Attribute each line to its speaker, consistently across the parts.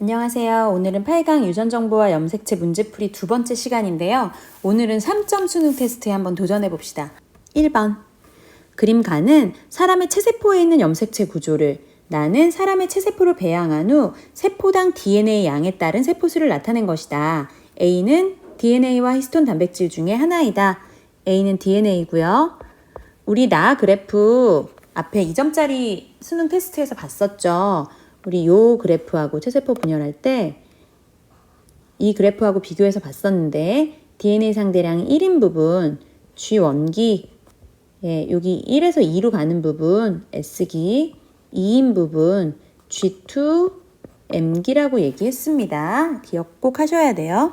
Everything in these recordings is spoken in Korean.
Speaker 1: 안녕하세요. 오늘은 8강 유전정보와 염색체 문제풀이 두 번째 시간인데요. 오늘은 3점 수능 테스트에 한번 도전해 봅시다. 1번. 그림 가는 사람의 체세포에 있는 염색체 구조를 나는 사람의 체세포를 배양한 후 세포당 DNA 양에 따른 세포수를 나타낸 것이다. A는 DNA와 히스톤 단백질 중에 하나이다. A는 DNA고요. 우리 나 그래프 앞에 2점짜리 수능 테스트에서 봤었죠. 우리 요 그래프하고 체세포 분열할 때 이 그래프하고 비교해서 봤었는데 DNA 상대량이 1인 부분 G1기, 여기 1에서 2로 가는 부분 S기, 2인 부분 G2M기라고 얘기했습니다. 기억 꼭 하셔야 돼요.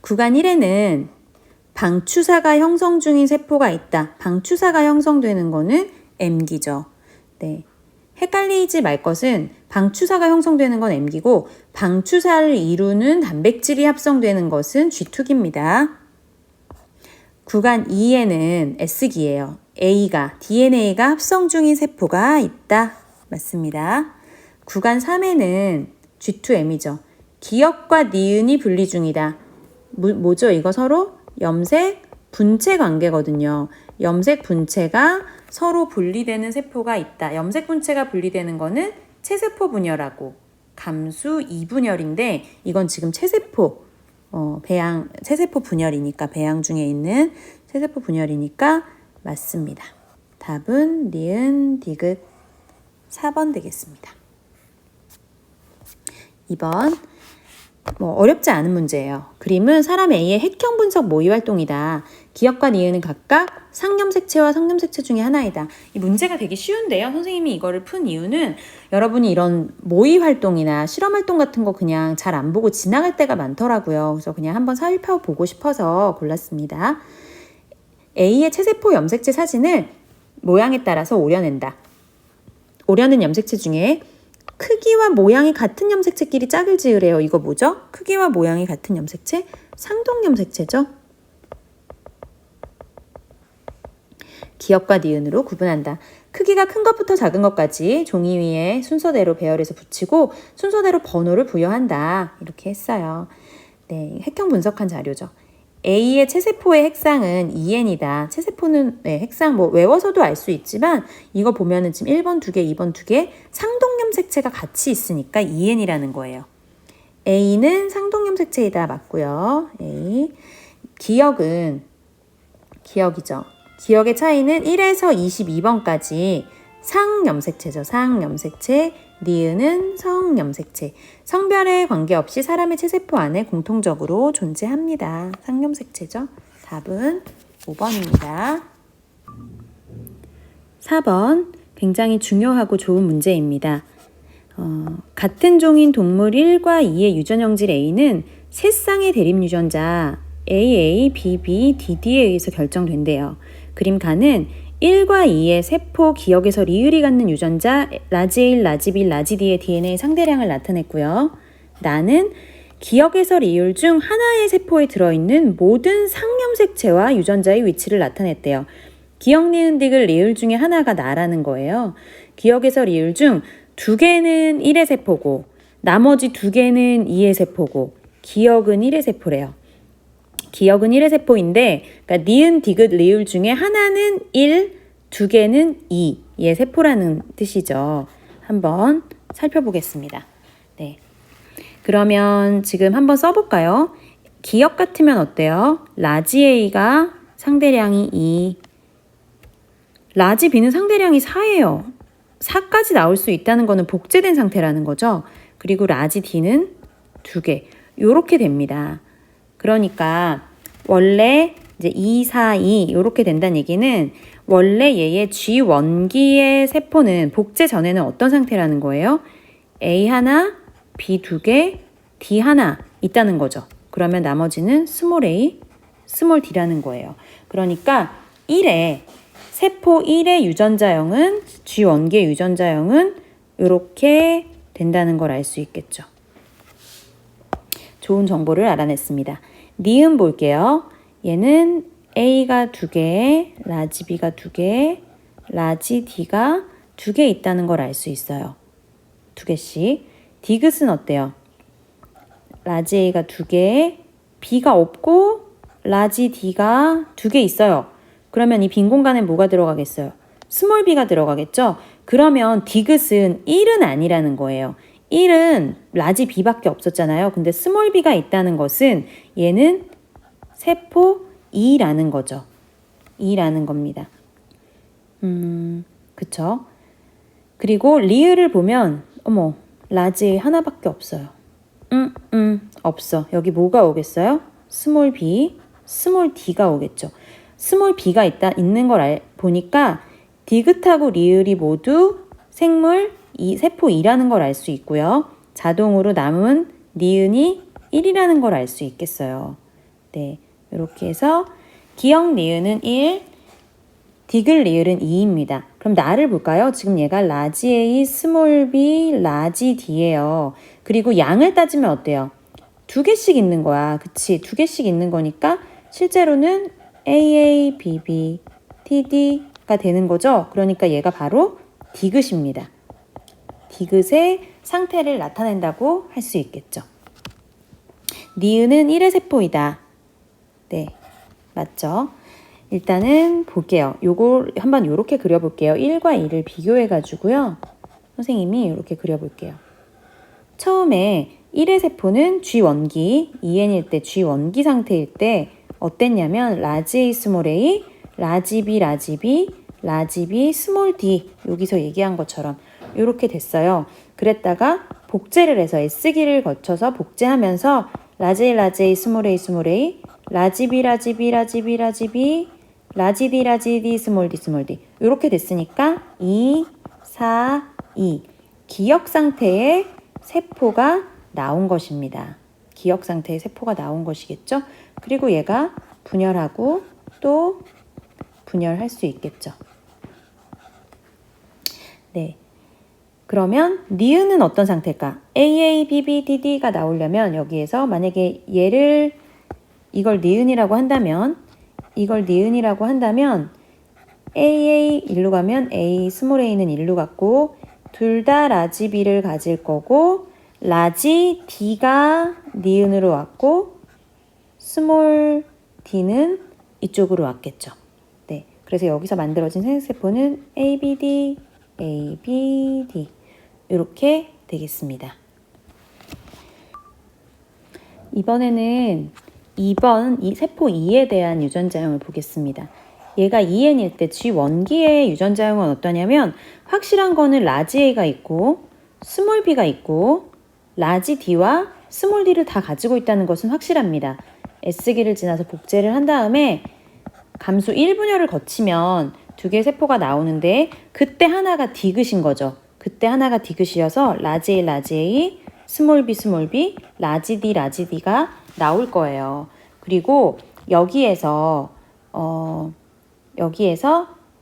Speaker 1: 구간 1에는 방추사가 형성 중인 세포가 있다. 방추사가 형성되는 거는 M기죠. 네. 헷갈리지 말 것은 방추사가 형성되는 건 M기고 방추사를 이루는 단백질이 합성되는 것은 G2기입니다. 구간 2에는 S기예요. DNA가 합성 중인 세포가 있다. 맞습니다. 구간 3에는 G2M이죠. 기역과 니은이 분리 중이다. 뭐죠? 이거 서로 염색 분체 관계거든요. 염색 분체가 서로 분리되는 세포가 있다. 염색 분체가 분리되는 거는 체세포 분열하고 감수 2분열인데 이건 지금 체세포 체세포 분열이니까 배양 중에 있는 체세포 분열이니까 맞습니다. 답은 니은 디귿 4번 되겠습니다. 2번 어렵지 않은 문제예요. 그림은 사람 A의 핵형 분석 모의 활동이다. 기역과 니은은 각각 상염색체와 성염색체 중에 하나이다. 이 문제가 되게 쉬운데요. 선생님이 이거를 푼 이유는 여러분이 이런 모의 활동이나 실험 활동 같은 거 그냥 잘 안 보고 지나갈 때가 많더라고요. 그래서 그냥 한번 살펴보고 싶어서 골랐습니다. A의 체세포 염색체 사진을 모양에 따라서 오려낸다. 오려낸 염색체 중에 크기와 모양이 같은 염색체끼리 짝을 지으래요. 이거 뭐죠? 크기와 모양이 같은 염색체? 상동염색체죠. 기역과 니은으로 구분한다. 크기가 큰 것부터 작은 것까지 종이 위에 순서대로 배열해서 붙이고 순서대로 번호를 부여한다. 이렇게 했어요. 네, 핵형 분석한 자료죠. A의 체세포의 핵상은 2N이다. 체세포는 핵상 외워서도 알 수 있지만 이거 보면은 지금 1번 2개, 2번 2개 상동염색체가 같이 있으니까 2N이라는 거예요. A는 상동염색체이다. 맞고요. A. 기역이죠. 기역의 차이는 1에서 22번까지 상염색체죠. 상염색체. 니은은 성염색체. 성별에 관계없이 사람의 체세포 안에 공통적으로 존재합니다. 상염색체죠. 답은 5번입니다. 4번 굉장히 중요하고 좋은 문제입니다. 같은 종인 동물 1과 2의 유전형질 A는 세 쌍의 대립 유전자 AA, BB, DD에 의해서 결정된대요. 그림 가는 1과 2의 세포 기역에서 리을이 갖는 유전자 라지1, 라지1, 라지2의 DNA 상대량을 나타냈고요. 나는 기역에서 리을 중 하나의 세포에 들어있는 모든 상염색체와 유전자의 위치를 나타냈대요. 기역, 니은, 디귿, 리을 중에 하나가 나라는 거예요. 기역에서 리을 중 2개는 1의 세포고 나머지 2개는 2의 세포고 기역은 1의 세포래요. 기역은 1의 세포인데 그러니까 니은, 디귿, 리을 중에 하나는 1, 2개는 2의 세포라는 뜻이죠. 한번 살펴보겠습니다. 네. 그러면 지금 한번 써볼까요? 기역 같으면 어때요? 라지 A가 상대량이 2, 라지 B는 상대량이 4예요. 4까지 나올 수 있다는 거는 복제된 상태라는 거죠. 그리고 라지 D는 2개. 요렇게 됩니다. 그러니까 원래 이제 2, 4, 2 이렇게 된다는 얘기는 원래 얘의 G1기의 세포는 복제 전에는 어떤 상태라는 거예요? A 하나, B 2개, D 하나 있다는 거죠. 그러면 나머지는 스몰 a, 스몰 d라는 거예요. 그러니까 세포 1의 유전자형은 G1기의 유전자형은 이렇게 된다는 걸 알 수 있겠죠. 좋은 정보를 알아냈습니다. 니은 볼게요. 얘는 A가 2개, 라지 B가 2개, 라지 D가 2개 있다는 걸 알 수 있어요. 2개씩. 디귿은 어때요? 라지 A가 2개, B가 없고 라지 D가 2개 있어요. 그러면 이 빈 공간에 뭐가 들어가겠어요? 스몰 b가 들어가겠죠? 그러면 디귿은 1은 아니라는 거예요. 1은 라지 b밖에 없었잖아요. 근데 스몰 b가 있다는 것은 얘는 세포 2라는 거죠. 2라는 겁니다. 그쵸? 그리고 리을을 보면 어머 라지 하나밖에 없어요. 없어. 여기 뭐가 오겠어요? 스몰 b, 스몰 d가 오겠죠. 스몰 b가 있는 걸 보니까 디귿하고 리을이 모두 생물 세포 2라는 걸 알 수 있고요. 자동으로 남은 니은이 1이라는 걸 알 수 있겠어요. 네, 이렇게 해서 기역 니은은 1, 디귿 리을은 2입니다. 그럼 나를 볼까요? 지금 얘가 라지 A, 스몰 b, 라지 d예요. 그리고 양을 따지면 어때요? 2개씩 있는 거야. 그치? 2개씩 있는 거니까 실제로는 AA, BB, TD가 되는 거죠. 그러니까 얘가 바로 디귿입니다. 디귿의 상태를 나타낸다고 할 수 있겠죠. 니은은 1의 세포이다. 네, 맞죠? 일단은 볼게요. 요걸 한번 요렇게 그려볼게요. 1과 2를 비교해가지고요. 선생님이 이렇게 그려볼게요. 처음에 1의 세포는 G1기, 2N일 때 G1기 상태일 때 어땠냐면 라지 A, 스몰 a, 라지 B, 라지 B, 라지 B, 스몰 d 여기서 얘기한 것처럼 이렇게 됐어요. 그랬다가 복제를 해서 S기를 거쳐서 복제하면서 라지 A, 라지 A, 스몰 a, 스몰 a, 라지 B, 라지 B, 라지 B, 라지 B, 라지 D, 라지 D, 스몰 d, 스몰 d 이렇게 됐으니까 2, 4, 2 기역 상태의 세포가 나온 것입니다. 기역 상태의 세포가 나온 것이겠죠. 그리고 얘가 분열하고 또 분열할 수 있겠죠. 네. 그러면 니은은 어떤 상태일까? AA, BB, DD가 나오려면 여기에서 만약에 이걸 니은이라고 한다면 AA 일로 가면 A, 스몰 a는 일로 갔고 둘 다 라지 B를 가질 거고 라지 D가 니은으로 왔고 스몰 D는 이쪽으로 왔겠죠. 네, 그래서 여기서 만들어진 생식세포는 ABD, ABD 이렇게 되겠습니다. 이번에는 2번 이 세포 2에 대한 유전자형을 보겠습니다. 얘가 2N일 때 G1기의 유전자형은 어떠냐면 확실한 거는 라지 A가 있고 스몰 B가 있고 라지 D와 스몰 D를 다 가지고 있다는 것은 확실합니다. S기를 지나서 복제를 한 다음에 감수 1분열을 거치면 2개의 세포가 나오는데 그때 하나가 디귿인 거죠. 그때 하나가 디귿이어서 라지 A, 라지 A, 스몰 B, 스몰 B, 라지 D, 라지 D가 나올 거예요. 그리고 여기에서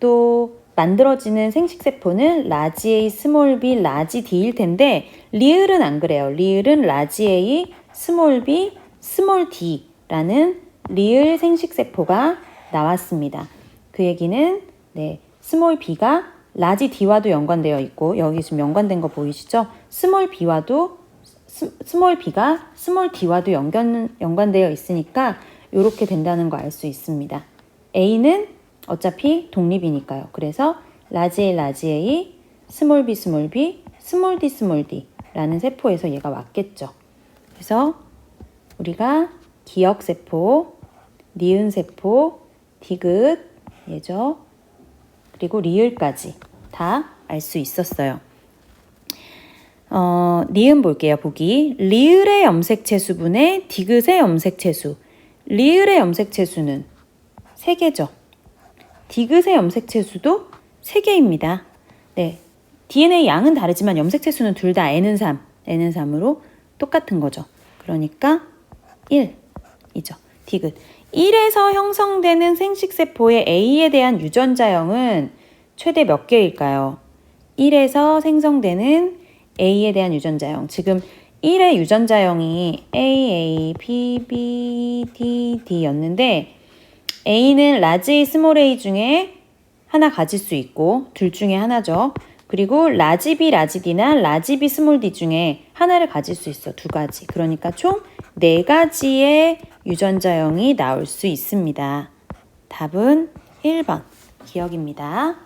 Speaker 1: 또 만들어지는 생식세포는 라지 A, 스몰 B, 라지 D일 텐데 리을은 안 그래요. 리을은 라지 A, 스몰 B, 스몰 D라는 리을 생식세포가 나왔습니다. 그 얘기는 스몰 B가 라지 D와도 연관되어 있고 여기 지금 연관된 거 보이시죠? 스몰 B가 스몰 D와도 연관되어 있으니까 이렇게 된다는 거 알 수 있습니다. A는 어차피 독립이니까요. 그래서 라지 A, 라지 A, 스몰 B, 스몰 B, 스몰 D, 스몰 D 라는 세포에서 얘가 왔겠죠. 그래서 우리가 기역세포, 니은세포, 디귿, 얘죠. 그리고 리을까지 다 알 수 있었어요. 니은 볼게요. 보기. 리을의 염색체수분의 디귿의 염색체수. 리을의 염색체수는 3개죠. 디귿의 염색체수도 3개입니다. 네, DNA 양은 다르지만 염색체수는 둘 다 N은 3으로 똑같은 거죠. 그러니까 1이죠. 디귿. 1에서 형성되는 생식세포의 A에 대한 유전자형은 최대 몇 개일까요? 1에서 생성되는 A에 대한 유전자형. 지금 1의 유전자형이 A, B, B, D, D였는데 A는 라지 A, 스몰 a 중에 하나 가질 수 있고 둘 중에 하나죠. 그리고 라지 B, 라지 D나 라지 B, 스몰 D 중에 하나를 가질 수 있어. 두 가지. 그러니까 총 네 가지의 유전자형이 나올 수 있습니다. 답은 1번 기억입니다.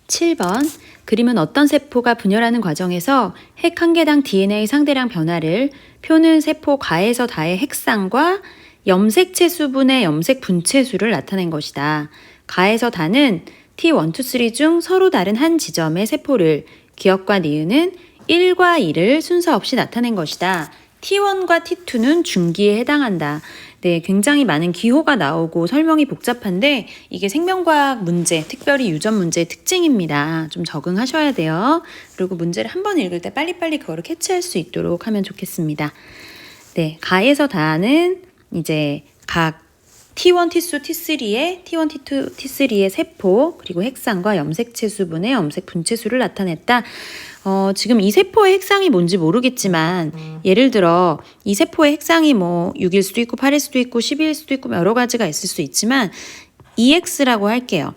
Speaker 1: 7번 그림은 어떤 세포가 분열하는 과정에서 핵 한 개당 DNA 상대량 변화를 표는 세포 가에서 다의 핵상과 염색체 수분의 염색 분체수를 나타낸 것이다. 가에서 다는 T1, 2, 3 중 서로 다른 한 지점의 세포를 기억과 니은은 1과 2를 순서 없이 나타낸 것이다. T1과 T2는 중기에 해당한다. 네, 굉장히 많은 기호가 나오고 설명이 복잡한데 이게 생명과학 문제, 특별히 유전 문제의 특징입니다. 좀 적응하셔야 돼요. 그리고 문제를 한 번 읽을 때 빨리빨리 그거를 캐치할 수 있도록 하면 좋겠습니다. 네, 가에서 다는 이제 각 T1, T2, T3의 T1, T2, T3의 세포 그리고 핵상과 염색체 수분의 염색 분체수를 나타냈다. 지금 이 세포의 핵상이 뭔지 모르겠지만 예를 들어 이 세포의 핵상이 뭐 6일 수도 있고 8일 수도 있고 12일 수도 있고 여러 가지가 있을 수 있지만 EX라고 할게요.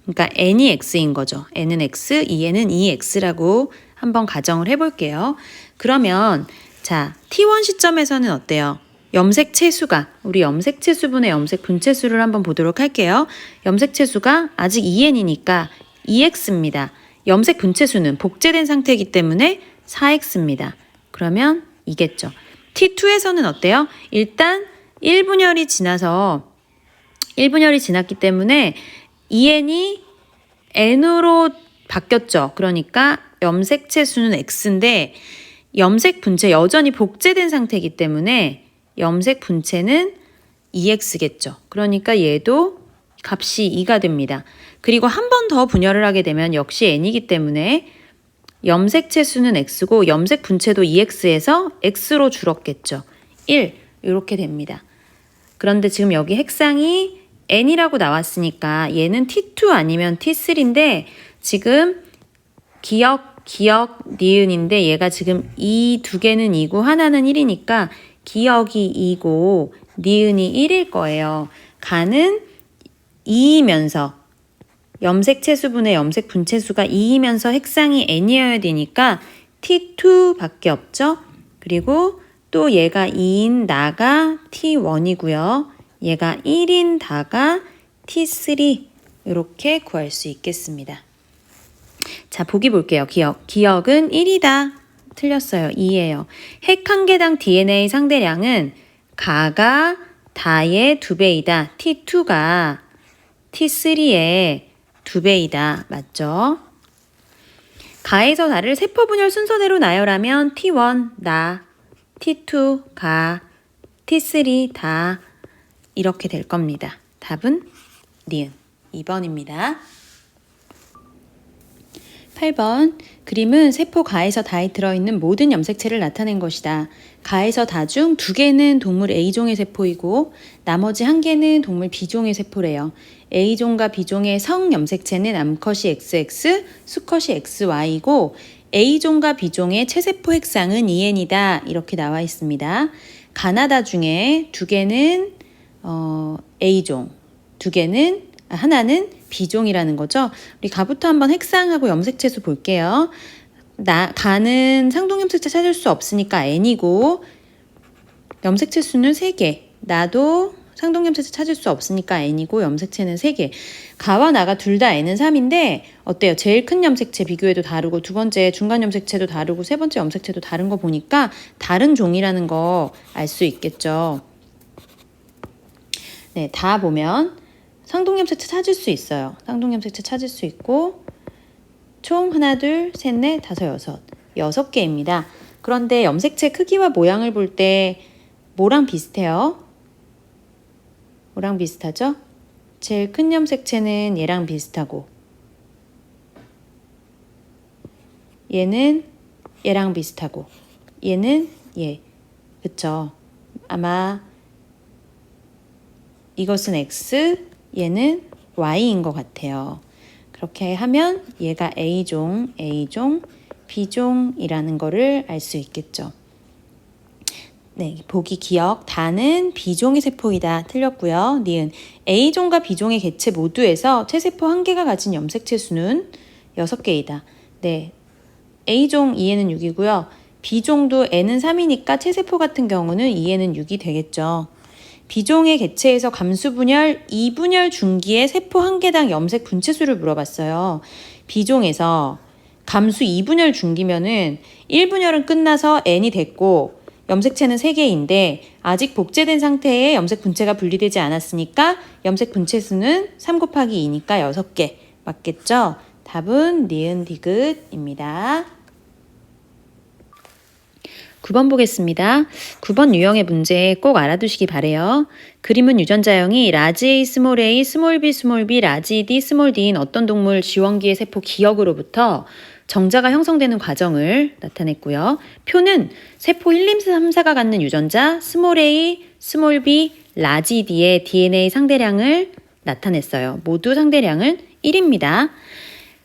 Speaker 1: 그러니까 N이 X인 거죠. N은 X, EN은 EX라고 한번 가정을 해볼게요. 그러면 자 T1 시점에서는 어때요? 염색체 수가 우리 염색체 수분의 염색 분체수를 한번 보도록 할게요. 염색체 수가 아직 EN이니까 EX입니다. 염색 분체수는 복제된 상태이기 때문에 4X입니다. 그러면 이겠죠. T2에서는 어때요? 일단 1분열이 지났기 때문에 EN이 N으로 바뀌었죠. 그러니까 염색체 수는 X인데 염색 분체 여전히 복제된 상태이기 때문에 염색 분체는 EX겠죠. 그러니까 얘도 값이 2가 됩니다. 그리고 한 번 더 분열을 하게 되면 역시 N이기 때문에 염색체 수는 X고 염색 분체도 EX에서 X로 줄었겠죠. 1 이렇게 됩니다. 그런데 지금 여기 핵상이 N이라고 나왔으니까 얘는 T2 아니면 T3인데 지금 기억, 니은인데 얘가 지금 이 두 개는 2고 하나는 1이니까 기억이 2고 니은이 1일 거예요. 가는 2이면서 염색체 수분의 염색 분체수가 2이면서 핵상이 N이어야 되니까 T2밖에 없죠. 그리고 또 얘가 2인 나가 T1이고요. 얘가 1인 다가 T3 이렇게 구할 수 있겠습니다. 자, 보기 볼게요. 기억은 1이다. 틀렸어요. 2예요. 핵 한 개당 DNA 상대량은 가가 다의 2배이다. T2가 T3의 2배이다. 맞죠? 가에서 다를 세포 분열 순서대로 나열하면 T1 나, T2 가, T3 다 이렇게 될 겁니다. 답은 니은 2번입니다. 8번 그림은 세포 가에서 다에 들어있는 모든 염색체를 나타낸 것이다. 가에서 다 중 2개는 동물 A종의 세포이고 나머지 1개는 동물 B종의 세포래요. A종과 B종의 성 염색체는 암컷이 XX, 수컷이 XY이고 A종과 B종의 체세포 핵상은 EN이다. 이렇게 나와 있습니다. 가나다 중에 2개는 A종, 하나는 B종이라는 거죠. 우리 가부터 한번 핵상하고 염색체수 볼게요. 가는 상동염색체 찾을 수 없으니까 N이고 염색체 수는 3개. 나도 상동염색체 찾을 수 없으니까 N이고 염색체는 3개. 가와 나가 둘 다 N은 3인데 어때요? 제일 큰 염색체 비교해도 다르고 두 번째 중간 염색체도 다르고 세 번째 염색체도 다른 거 보니까 다른 종이라는 거 알 수 있겠죠. 네, 다 보면 상동염색체 찾을 수 있어요. 상동염색체 찾을 수 있고 총 하나, 둘, 셋, 넷, 다섯, 여섯 개입니다. 그런데 염색체 크기와 모양을 볼 때 뭐랑 비슷해요? 뭐랑 비슷하죠? 제일 큰 염색체는 얘랑 비슷하고 얘는 얘랑 비슷하고 얘는 얘. 그쵸? 아마 이것은 X, 얘는 Y인 것 같아요. 그렇게 하면 얘가 A종, B종이라는 거를 알 수 있겠죠. 네, 보기 기억. 다는 B종의 세포이다. 틀렸고요. 니은 A종과 B종의 개체 모두에서 체세포 1개가 가진 염색체 수는 6개이다. 네, A종 2에는 6이고요. B종도 N은 3이니까 체세포 같은 경우는 2에는 6이 되겠죠. B종의 개체에서 감수분열 2분열 중기의 세포 1개당 염색 분체수를 물어봤어요. B종에서 감수 2분열 중기면은 1분열은 끝나서 N이 됐고 염색체는 3개인데 아직 복제된 상태에 염색 분체가 분리되지 않았으니까 염색 분체 수는 3 곱하기 2니까 6개. 맞겠죠? 답은 니은 디귿입니다. 9번 보겠습니다. 9번 유형의 문제 꼭 알아두시기 바래요. 그림은 유전자형이 라지 A, 스몰 a, 스몰 b, 라지 D, 스몰 d인 어떤 동물 지원기의 세포 기억으로부터 정자가 형성되는 과정을 나타냈고요. 표는 세포 1, 2, 3, 4가 갖는 유전자 스몰 a, 스몰 b, 라지 D의 DNA 상대량을 나타냈어요. 모두 상대량은 1입니다.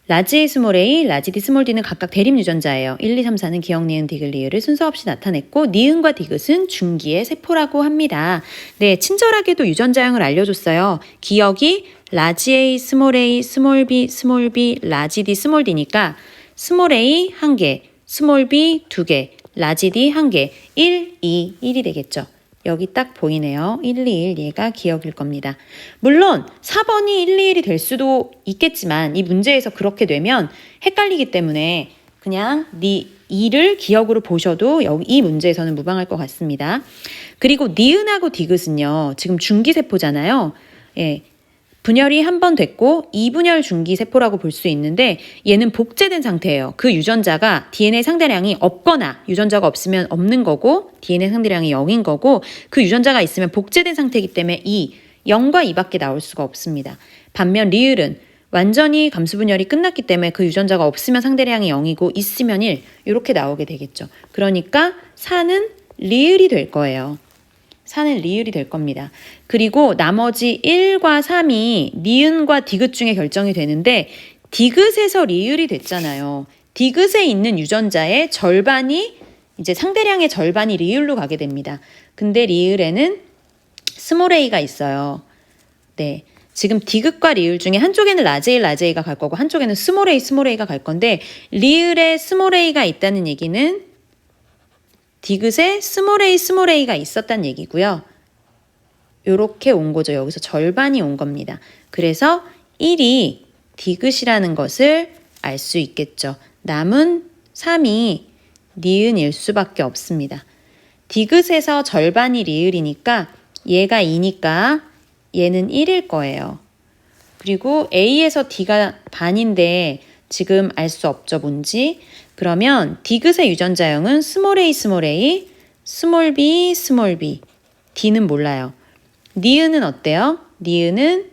Speaker 1: 라지 A, 스몰 a, 라지 D, 스몰 d는 각각 대립 유전자예요. 1, 2, 3, 4는 기억, 니은, 디귿, 리을을 순서 없이 나타냈고 니은과 디귿은 중기의 세포라고 합니다. 네, 친절하게도 유전자형을 알려줬어요. 기억이 라지 A, 스몰 B, 라지 D, 스몰 D니까 스몰 a 1개, 스몰 b 2개, 라지 D 1개, 1, 2, 1이 되겠죠. 여기 딱 보이네요. 1, 2, 1 얘가 기억일 겁니다. 물론 4번이 1, 2, 1이 될 수도 있겠지만 이 문제에서 그렇게 되면 헷갈리기 때문에 그냥 2를 기억으로 보셔도 이 문제에서는 무방할 것 같습니다. 그리고 니은하고 디귿은요. 지금 중기세포잖아요. 예. 분열이 한 번 됐고 2분열 중기세포라고 볼 수 있는데 얘는 복제된 상태예요. 그 유전자가 DNA 상대량이 없거나 유전자가 없으면 없는 거고 DNA 상대량이 0인 거고 그 유전자가 있으면 복제된 상태이기 때문에 0과 2밖에 나올 수가 없습니다. 반면 리을은 완전히 감수분열이 끝났기 때문에 그 유전자가 없으면 상대량이 0이고 있으면 1 이렇게 나오게 되겠죠. 그러니까 4는 리을이 될 거예요. 4는 리을이 될 겁니다. 그리고 나머지 1과 3이 니은과 디귿 중에 결정이 되는데 디귿에서 리을이 됐잖아요. 디귿에 있는 유전자의 절반이 이제 상대량의 절반이 리을로 가게 됩니다. 근데 리을에는 스몰 a가 있어요. 네. 지금 디귿과 리을 중에 한쪽에는 라지 A가 갈 거고 한쪽에는 스몰 A가 갈 건데 리을에 스몰 a가 있다는 얘기는 디귿에 스몰 A가 있었다는 얘기고요. 요렇게 온 거죠. 여기서 절반이 온 겁니다. 그래서 1이 디귿이라는 것을 알 수 있겠죠. 남은 3이 니은일 수밖에 없습니다. 디귿에서 절반이 리을이니까 얘가 2니까 얘는 1일 거예요. 그리고 A에서 D가 반인데 지금 알 수 없죠. 뭔지. 그러면 디귿의 유전자형은 스몰 a, 스몰 b, D는 몰라요. 니은은 어때요? 니은은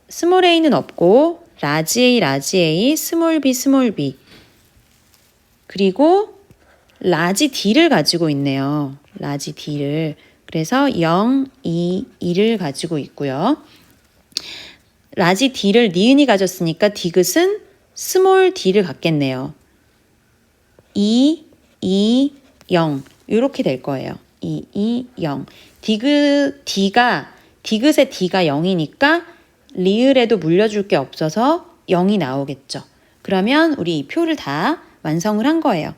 Speaker 1: 스몰 a는 없고 라지 A, 스몰 b 그리고 라지 D를 가지고 있네요. 라지 D를. 그래서 0, 2, 2를 가지고 있고요. 라지 D를 니은이 가졌으니까 디귿은 스몰 d를 갖겠네요. 2, 2, 0 이렇게 될 거예요. 2, 2, 0 디귿의 D가 0이니까 리을에도 물려줄 게 없어서 0이 나오겠죠. 그러면 우리 이 표를 다 완성을 한 거예요.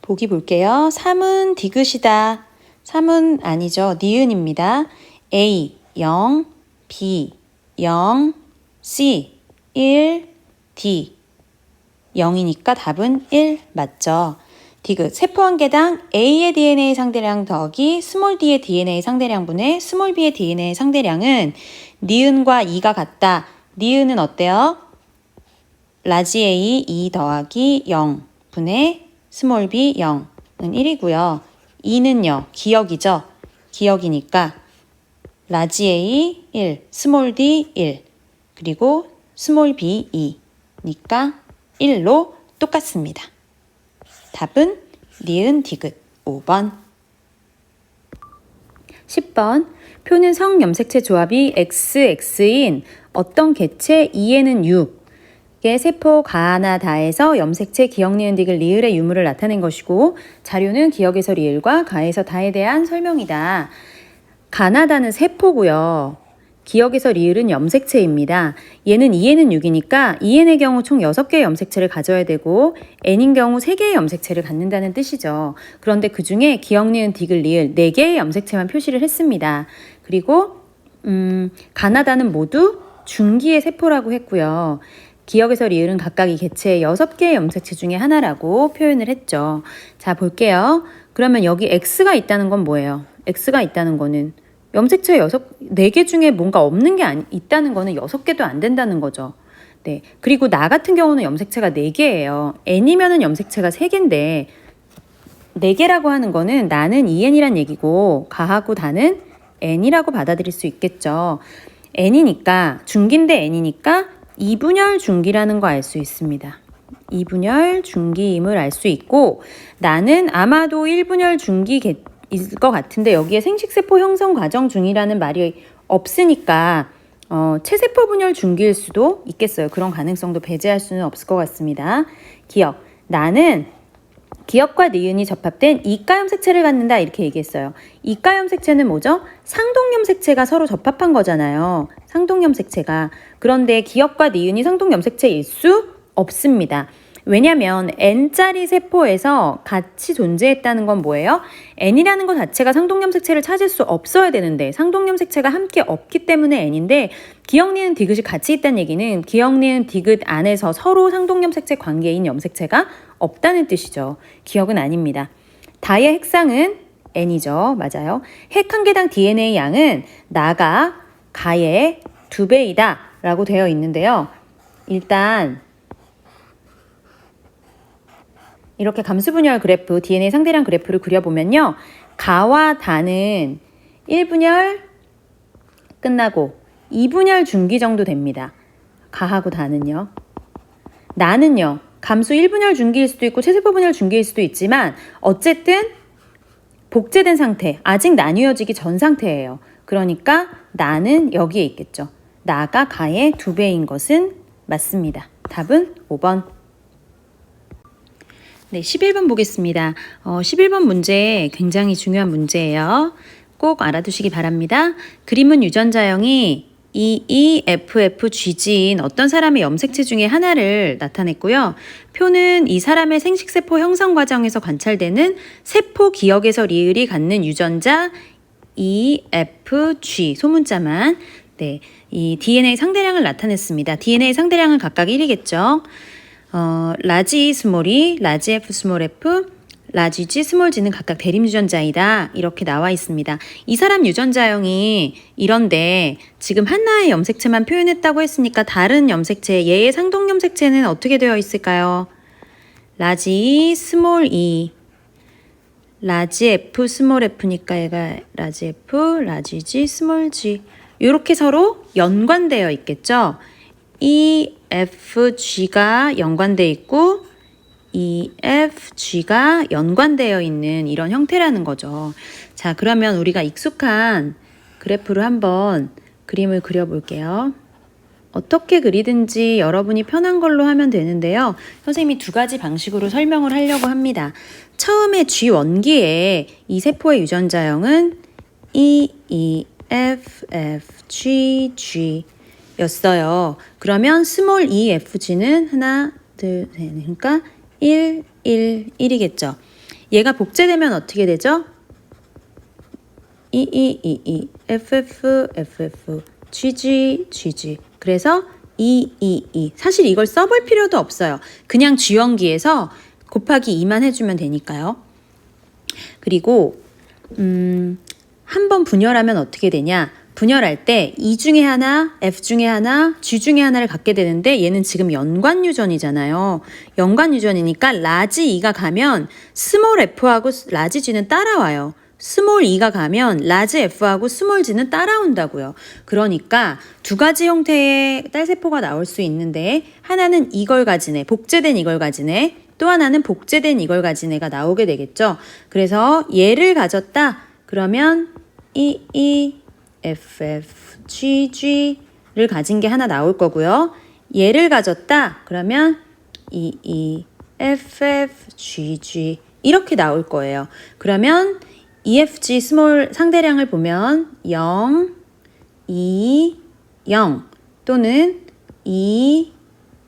Speaker 1: 보기 볼게요. 3은 디귿이다. 3은 아니죠. 니은입니다. A 0, B 0, C 1, D 0이니까 답은 1 맞죠. 디귿 세포 한 개당 A의 DNA 상대량 더하기 스몰 d의 DNA 상대량분의 스몰 b의 DNA 상대량은 니은과 2가 같다. 니은은 어때요? 라지 A 2 더하기 0 분의 스몰 b 0은 1이고요. 2는요. 기억이죠. 기억이니까 라지 A 1, 스몰 d 1 그리고 스몰 b 2니까 1로 똑같습니다. 답은 니은 디귿 5번. 10번 표는 성염색체 조합이 XX인 어떤 개체 2에는 6, 이게 세포 가나 다에서 염색체 기역 니은 디귿 리을의 유무를 나타낸 것이고 자료는 기역에서 리을과 가에서 다에 대한 설명이다. 가나다는 세포고요. 기역에서 리을은 염색체입니다. 얘는 2N은 6이니까 2N의 경우 총 6개의 염색체를 가져야 되고 N인 경우 3개의 염색체를 갖는다는 뜻이죠. 그런데 그 중에 기역, 니은, 디귿, 리을 4개의 염색체만 표시를 했습니다. 그리고 가나다는 모두 중기의 세포라고 했고요. 기역에서 리을은 각각 이 개체의 6개의 염색체 중에 하나라고 표현을 했죠. 자, 볼게요. 그러면 여기 X가 있다는 건 뭐예요? X가 있다는 거는 염색체 4개 중에 뭔가 없는 게 있다는 거는 6개도 안 된다는 거죠. 네. 그리고 나 같은 경우는 염색체가 4개예요. N이면은 염색체가 3개인데 4개라고 하는 거는 나는 2N이란 얘기고 가하고 다는 N이라고 받아들일 수 있겠죠. N이니까 중기인데 N이니까 2분열 중기라는 거 알 수 있습니다. 2분열 중기임을 알 수 있고 나는 아마도 1분열 중기일 것 같은데 여기에 생식세포 형성 과정 중이라는 말이 없으니까 체세포 분열 중기일 수도 있겠어요. 그런 가능성도 배제할 수는 없을 것 같습니다. 기역. 나는 기역과 니은이 접합된 이가 염색체를 갖는다 이렇게 얘기했어요. 이가 염색체는 뭐죠? 상동 염색체가 서로 접합한 거잖아요. 상동 염색체가. 그런데 기역과 니은이 상동 염색체일 수 없습니다. 왜냐면 N짜리 세포에서 같이 존재했다는 건 뭐예요? N이라는 것 자체가 상동염색체를 찾을 수 없어야 되는데 상동염색체가 함께 없기 때문에 N인데 기역, 니은, 디귿이 같이 있다는 얘기는 기역, 니은, 디귿 안에서 서로 상동염색체 관계인 염색체가 없다는 뜻이죠. 기역은 아닙니다. 다의 핵상은 N이죠. 맞아요. 핵 한 개당 DNA 양은 나가 가의 2배이다 라고 되어 있는데요. 일단 이렇게 감수분열 그래프, DNA 상대량 그래프를 그려보면요. 가와 다는 1분열 끝나고 2분열 중기 정도 됩니다. 가하고 다는요. 나는요. 감수 1분열 중기일 수도 있고 체세포 분열 중기일 수도 있지만 어쨌든 복제된 상태, 아직 나뉘어지기 전 상태예요. 그러니까 나는 여기에 있겠죠. 나가 가의 2배인 것은 맞습니다. 답은 5번. 네, 11번 보겠습니다. 11번 문제 굉장히 중요한 문제예요. 꼭 알아두시기 바랍니다. 그림은 유전자형이 EEFFG인 어떤 사람의 염색체 중에 하나를 나타냈고요. 표는 이 사람의 생식세포 형성 과정에서 관찰되는 세포 기역에서 리을이 갖는 유전자 EFG 소문자만 네, 이 DNA 상대량을 나타냈습니다. DNA 상대량은 각각 1이겠죠. 라지 스몰이, 라지 F 스몰 F, 라지 G 스몰 G는 각각 대립 유전자이다. 이렇게 나와 있습니다. 이 사람 유전자형이 이런데 지금 하나의 염색체만 표현했다고 했으니까 다른 염색체, 얘의 상동 염색체는 어떻게 되어 있을까요? 라지 스몰 E, 라지 F 스몰 F니까 얘가 라지 F, 라지 G 스몰 G 이렇게 서로 연관되어 있겠죠. EFG가 연관되어 있고 EFG가 연관되어 있는 이런 형태라는 거죠. 자, 그러면 우리가 익숙한 그래프를 한번 그림을 그려볼게요. 어떻게 그리든지 여러분이 편한 걸로 하면 되는데요. 선생님이 2가지 방식으로 설명을 하려고 합니다. 처음에 G 원기에 이 세포의 유전자형은 EEFFGG 였어요. 그러면 스몰 EFG는 하나, 둘, 셋, 그러니까 1, 1, 1이겠죠. 얘가 복제되면 어떻게 되죠? FF, FF, GG, GG. 그래서 사실 이걸 써볼 필요도 없어요. 그냥 G원기에서 곱하기 2만 해주면 되니까요. 그리고 한번 분열하면 어떻게 되냐? 분열할 때 E 중에 하나, F 중에 하나, G 중에 하나를 갖게 되는데 얘는 지금 연관 유전이잖아요. 연관 유전이니까 라지 E가 가면 스몰 F하고 라지 G는 따라와요. 스몰 E가 가면 라지 F하고 스몰 G는 따라온다고요. 그러니까 2가지 형태의 딸세포가 나올 수 있는데 하나는 이걸 가진 애, 복제된 이걸 가진 애, 또 하나는 복제된 이걸 가진 애가 나오게 되겠죠. 그래서 얘를 가졌다. 그러면 EEFFGG를 가진 게 하나 나올 거고요. 얘를 가졌다. 그러면 EFGG 이렇게 나올 거예요. 그러면 EFG 스몰 상대량을 보면 0, 2, 0 또는 2,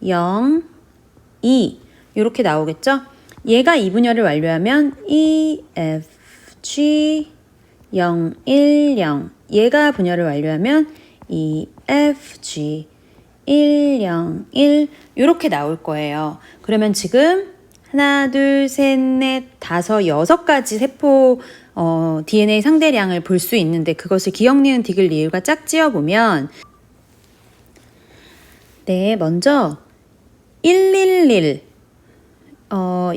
Speaker 1: 0, 2 이렇게 나오겠죠? 얘가 이분열을 완료하면 EFG 0, 1, 0 얘가 분열을 완료하면 EFG 1, 0, 1 이렇게 나올 거예요. 그러면 지금 하나, 둘, 셋, 넷, 다섯, 6가지 세포 DNA 상대량을 볼 수 있는데 그것을 기억, 니은, 디귿, 리을과 짝지어 보면 네, 먼저 111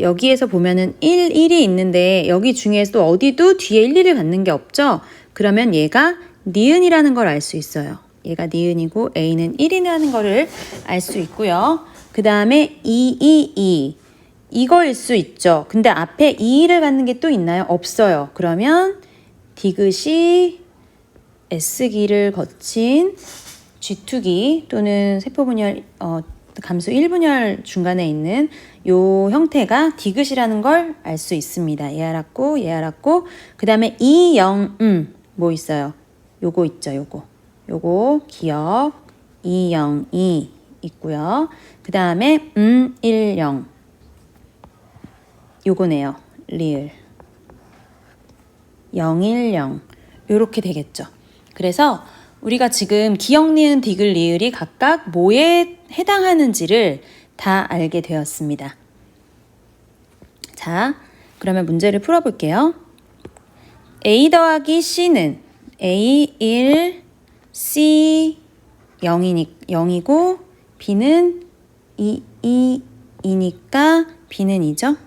Speaker 1: 여기에서 보면은 1이 있는데 여기 중에서도 어디도 뒤에 11을 갖는 게 없죠? 그러면 얘가 니은이라는 걸 알 수 있어요. 얘가 니은이고 A는 1이라는 거를 알 수 있고요. 그 다음에 222 이거일 수 있죠. 근데 앞에 2를 갖는 게 또 있나요? 없어요. 그러면 디귿이 S기를 거친 G2기 또는 세포분열 감수 1분열 중간에 있는 요 형태가 디귿이라는 걸 알 수 있습니다. 얘 알았고 얘 알았고 그 다음에 2, 0, 뭐 있어요? 요거 있죠. 요거 기억 2, 0, 2 있고요. 그 다음에 1, 0 요거네요. 리을 0, 1, 0 요렇게 되겠죠. 그래서 우리가 지금 기억, 니은, 디귿, 리을이 각각 뭐에 해당하는지를 다 알게 되었습니다. 자, 그러면 문제를 풀어볼게요. A 더하기 C는 A 1, C 0이고 B는 2, 2이니까 B는 2죠?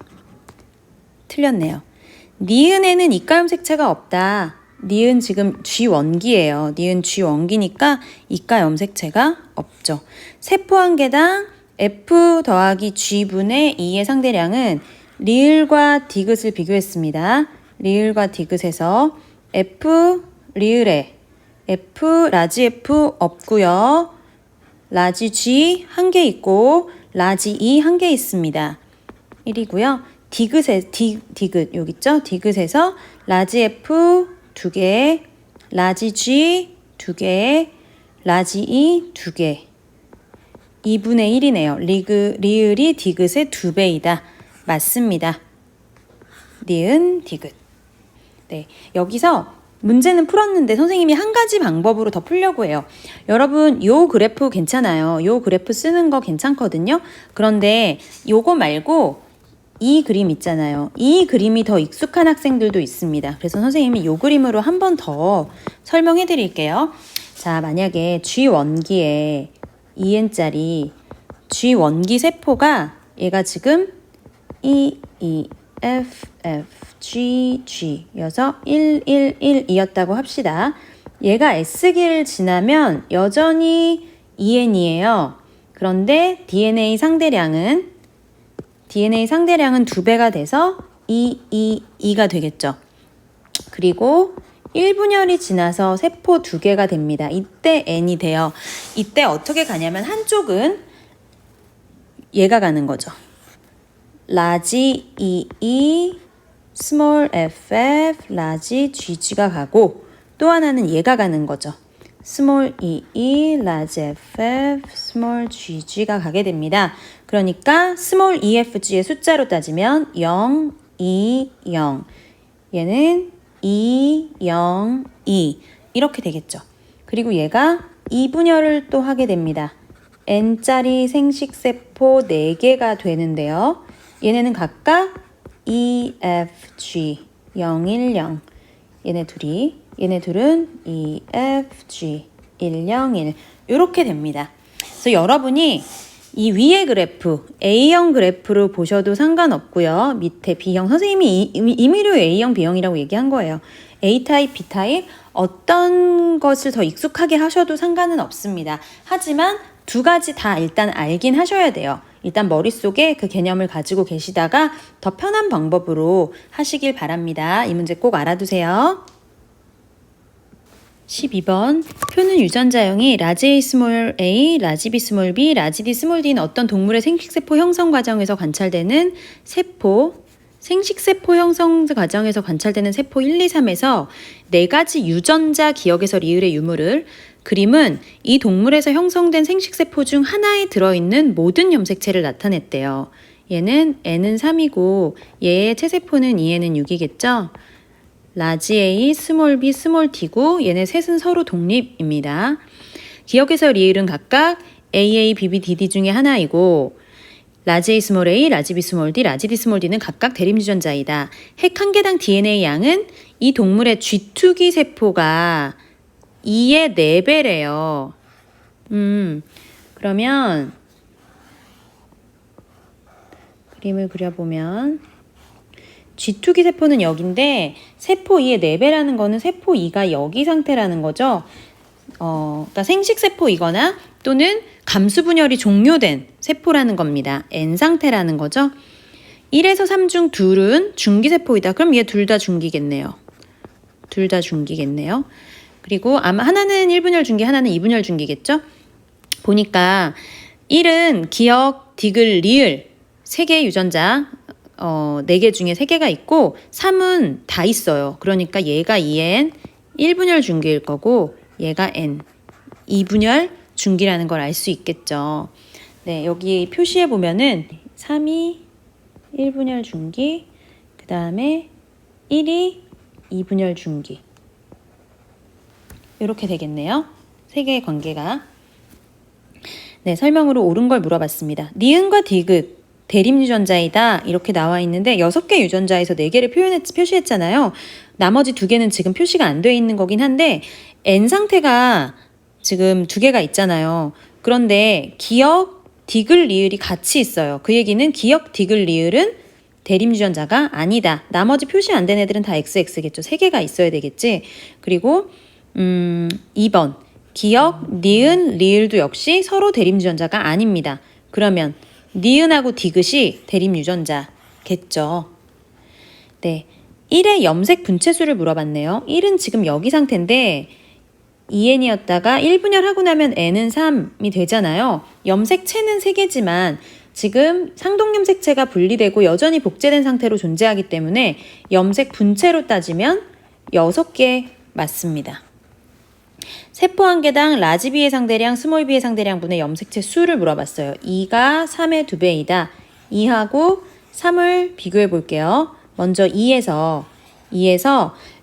Speaker 1: 틀렸네요. 니은에는 이가염 색채가 없다. 니은 지금 G1기예요. 니은 G1기니까 이가염 색채가 없죠. 세포 한 개당 F 더하기 G분의 2의 상대량은 리을과 디귿을 비교했습니다. 리을과 디귿에서 F 리을에 F 라지 F 없고요. 라지 G 한 개 있고 라지 E 한 개 있습니다. 1이고요. 디귿 여기 있죠? 디귿에서 라지 F 2개, 라지 G 2개, 라지 E 2개. 2분의 1이네요. 리을이 디귿의 2배이다. 맞습니다. 니은, 디귿. 네, 여기서 문제는 풀었는데 선생님이 한 가지 방법으로 더 풀려고 해요. 여러분, 요 그래프 괜찮아요. 요 그래프 쓰는 거 괜찮거든요. 그런데 요거 말고 이 그림 있잖아요. 이 그림이 더 익숙한 학생들도 있습니다. 그래서 선생님이 요 그림으로 한 번 더 설명해 드릴게요. 자, 만약에 G1기에 EN짜리 G1기 세포가 얘가 지금 E, F, G 여서 1, 1, 1이었다고 합시다. 얘가 S기를 지나면 여전히 EN이에요. 그런데 DNA 상대량은 2배가 돼서 2가 되겠죠. 그리고 1분열이 지나서 세포 2개가 됩니다. 이때 N이 돼요. 이때 어떻게 가냐면 한쪽은 얘가 가는 거죠. 라지 EE, 스몰 FF, 라지 GG가 가고 또 하나는 얘가 가는 거죠. 스몰 EE, 라지 FF, 스몰 GG가 가게 됩니다. 그러니까 스몰 EFG의 숫자로 따지면 0, 2, 0 얘는 2, 0, 2 이렇게 되겠죠. 그리고 얘가 2분열을 또 하게 됩니다. N짜리 생식세포 4개가 되는데요. 얘네는 각각 EFG 010 얘네 둘은 EFG 101 이렇게 됩니다. 그래서 여러분이 이 위의 그래프 A형 그래프로 보셔도 상관없고요. 밑에 B형 선생님이 임의로 A형, B형이라고 얘기한 거예요. A타입, B타입 어떤 것을 더 익숙하게 하셔도 상관은 없습니다. 하지만 두 가지 다 일단 알긴 하셔야 돼요. 일단 머릿속에 그 개념을 가지고 계시다가 더 편한 방법으로 하시길 바랍니다. 이 문제 꼭 알아두세요. 12번 표는 유전자형이 라지 A 스몰 a, 라지 B 스몰 b, 라지 D 스몰 d는 어떤 동물의 생식세포 형성 과정에서 관찰되는 세포, 생식세포 형성 과정에서 관찰되는 세포 1, 2, 3에서 4가지 유전자 기억에서 리을의 유무를 그림은 이 동물에서 형성된 생식세포 중 하나에 들어있는 모든 염색체를 나타냈대요. 얘는 N은 3이고 얘의 체세포는 2N은 6이겠죠? 라지 A, 스몰 b, 스몰 d고 얘네 셋은 서로 독립입니다. 기억에서 리을은 각각 AA, BB, DD 중에 하나이고 라지 A, 스몰 a, 라지 B, 스몰 d, 라지 D, 스몰 d는 각각 대립유전자이다. 핵 한 개당 DNA 양은 이 동물의 쥐투기 세포가 2의 4배래요. 그러면 그림을 그려보면 쥐투기 세포는 여기인데 세포 2의 4배라는 거는 세포 2가 여기 상태라는 거죠. 그러니까 생식세포이거나 또는 감수분열이 종료된 세포라는 겁니다. N 상태라는 거죠. 1에서 3 중 2은 중기세포이다. 그럼 얘 둘 다 중기겠네요. 둘 다 중기겠네요. 그리고 아마 하나는 1분열 중기, 하나는 2분열 중기겠죠? 보니까 1은 기억, 디귿, 리을 3개의 유전자 4개 중에 3개가 있고 3은 다 있어요. 그러니까 얘가 2N 1분열 중기일 거고 얘가 N 2분열 중기라는 걸 알 수 있겠죠. 네, 여기 표시해 보면은 3이 1분열 중기, 그 다음에 1이 2분열 중기 이렇게 되겠네요. 3개의 관계가. 네, 설명으로 옳은 걸 물어봤습니다. 니은과 디귿 대립유전자이다 이렇게 나와 있는데 6개 유전자에서 4개를 표시했잖아요. 나머지 2개는 지금 표시가 안 돼 있는 거긴 한데 N 상태가 지금 2개가 있잖아요. 그런데 기억, 디귿, 리을이 같이 있어요. 그 얘기는 기억, 디귿, 리을은 대립유전자가 아니다. 나머지 표시 안 된 애들은 다 XX겠죠. 3개가 있어야 되겠지. 그리고 2번 기억, 니은, 리을도 역시 서로 대립유전자가 아닙니다. 그러면 니은하고 디귿이 대립유전자겠죠. 네, 1의 염색 분체수를 물어봤네요. 1은 지금 여기 상태인데 2N이었다가 1분열하고 나면 N은 3이 되잖아요. 염색체는 3개지만 지금 상동염색체가 분리되고 여전히 복제된 상태로 존재하기 때문에 염색 분체로 따지면 6개 맞습니다. 세포 한 개당 라지 B의 상대량, 스몰 b의 상대량분의 염색체 수를 물어봤어요. 2가 3의 2배이다. 2하고 3을 비교해 볼게요. 먼저 2에서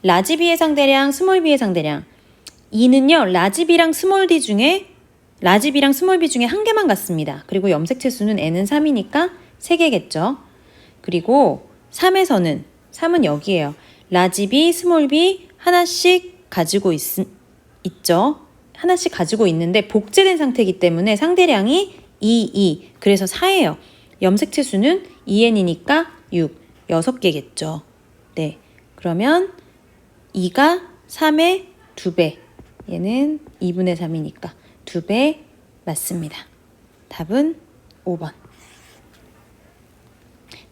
Speaker 1: 라지 B의 상대량, 스몰 b의 상대량. 2는요, 라지 B랑 스몰 B 중에 한 개만 같습니다. 그리고 염색체 수는 N은 3이니까 3개겠죠. 그리고 3은 여기에요. 라지 B, 스몰 b 하나씩 가지고 있죠. 하나씩 가지고 있는데 복제된 상태이기 때문에 상대량이 2. 그래서 4예요. 염색체 수는 2N이니까 6개겠죠. 네, 그러면 2가 3의 2배. 얘는 2분의 3이니까 2배 맞습니다. 답은 5번.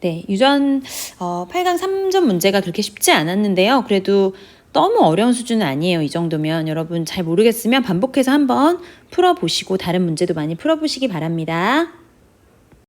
Speaker 1: 네, 유전 8강 3점 문제가 그렇게 쉽지 않았는데요. 그래도 너무 어려운 수준은 아니에요. 이 정도면 여러분 잘 모르겠으면 반복해서 한번 풀어보시고 다른 문제도 많이 풀어보시기 바랍니다.